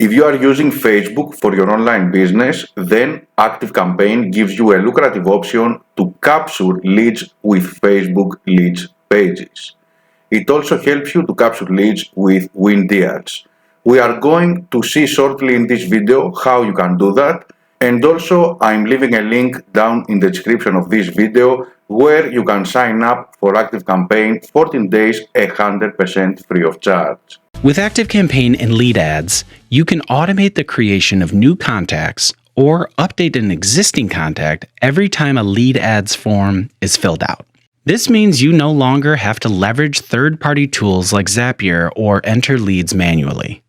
If you are using Facebook for your online business, then ActiveCampaign gives you a lucrative option to capture leads with Facebook leads pages. It also helps you to capture leads with Windy ads. We are going to see shortly in this video how you can do that, and also I'm leaving a link down in the description of this video where you can sign up for ActiveCampaign 14 days 100% free of charge. With ActiveCampaign and lead ads, you can automate the creation of new contacts or update an existing contact every time a lead ads form is filled out. This means you no longer have to leverage third-party tools like Zapier or enter leads manually.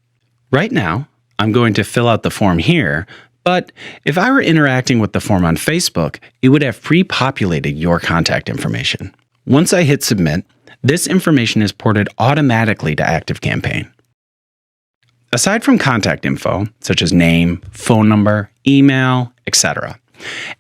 Right now, I'm going to fill out the form here, but if I were interacting with the form on Facebook, it would have pre-populated your contact information. Once I hit submit, this information is ported automatically to ActiveCampaign. Aside from contact info, such as name, phone number, email, etc.,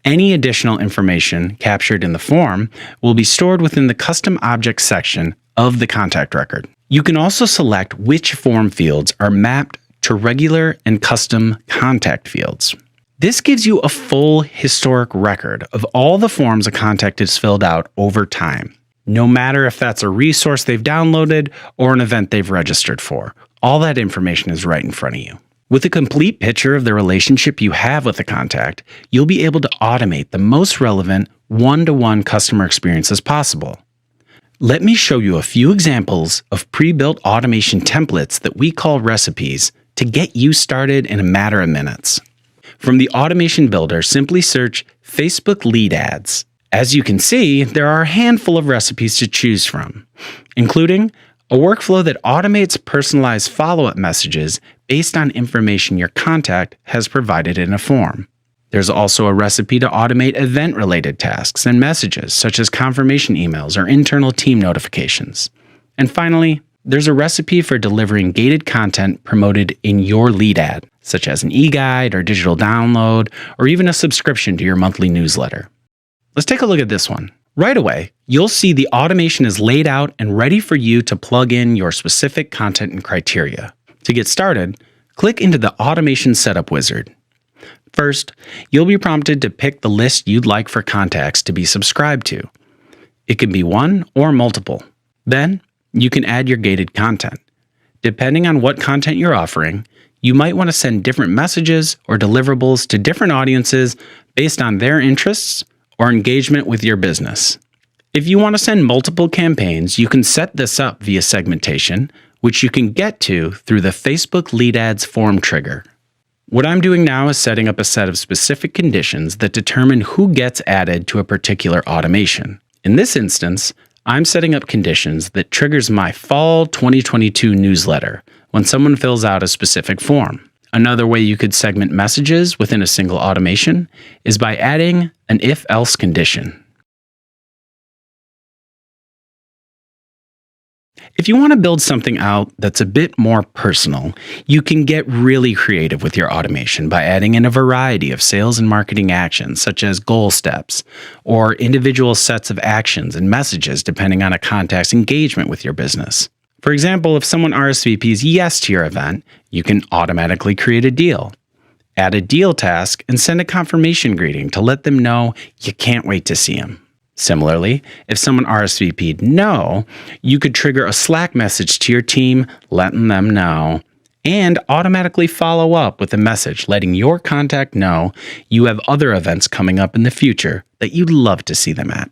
any additional information captured in the form will be stored within the Custom Objects section of the contact record. You can also select which form fields are mapped to regular and custom contact fields. This gives you a full historic record of all the forms a contact has filled out over time. No matter if that's a resource they've downloaded or an event they've registered for, all that information is right in front of you. With a complete picture of the relationship you have with the contact, you'll be able to automate the most relevant one-to-one customer experiences possible. Let me show you a few examples of pre-built automation templates that we call recipes to get you started in a matter of minutes. From the Automation Builder, simply search Facebook Lead Ads. As you can see, there are a handful of recipes to choose from, including a workflow that automates personalized follow-up messages based on information your contact has provided in a form. There's also a recipe to automate event-related tasks and messages, such as confirmation emails or internal team notifications. And finally, there's a recipe for delivering gated content promoted in your lead ad, such as an e-guide or digital download, or even a subscription to your monthly newsletter. Let's take a look at this one. Right away, you'll see the automation is laid out and ready for you to plug in your specific content and criteria. To get started, click into the Automation Setup Wizard. First, you'll be prompted to pick the list you'd like for contacts to be subscribed to. It can be one or multiple. Then, you can add your gated content. Depending on what content you're offering, you might want to send different messages or deliverables to different audiences based on their interests or engagement with your business. If you want to send multiple campaigns, you can set this up via segmentation, which you can get to through the Facebook Lead Ads form trigger. What I'm doing now is setting up a set of specific conditions that determine who gets added to a particular automation. In this instance, I'm setting up conditions that triggers my Fall 2022 newsletter when someone fills out a specific form. Another way you could segment messages within a single automation is by adding an if-else condition. If you want to build something out that's a bit more personal, you can get really creative with your automation by adding in a variety of sales and marketing actions, such as goal steps, or individual sets of actions and messages depending on a contact's engagement with your business. For example, if someone RSVPs yes to your event, you can automatically create a deal. Add a deal task and send a confirmation greeting to let them know you can't wait to see them. Similarly, if someone RSVP'd no, you could trigger a Slack message to your team letting them know, and automatically follow up with a message letting your contact know you have other events coming up in the future that you'd love to see them at.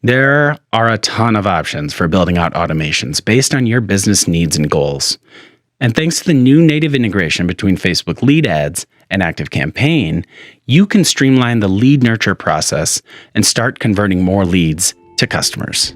There are a ton of options for building out automations based on your business needs and goals. And thanks to the new native integration between Facebook Lead Ads and ActiveCampaign, you can streamline the lead nurture process and start converting more leads to customers.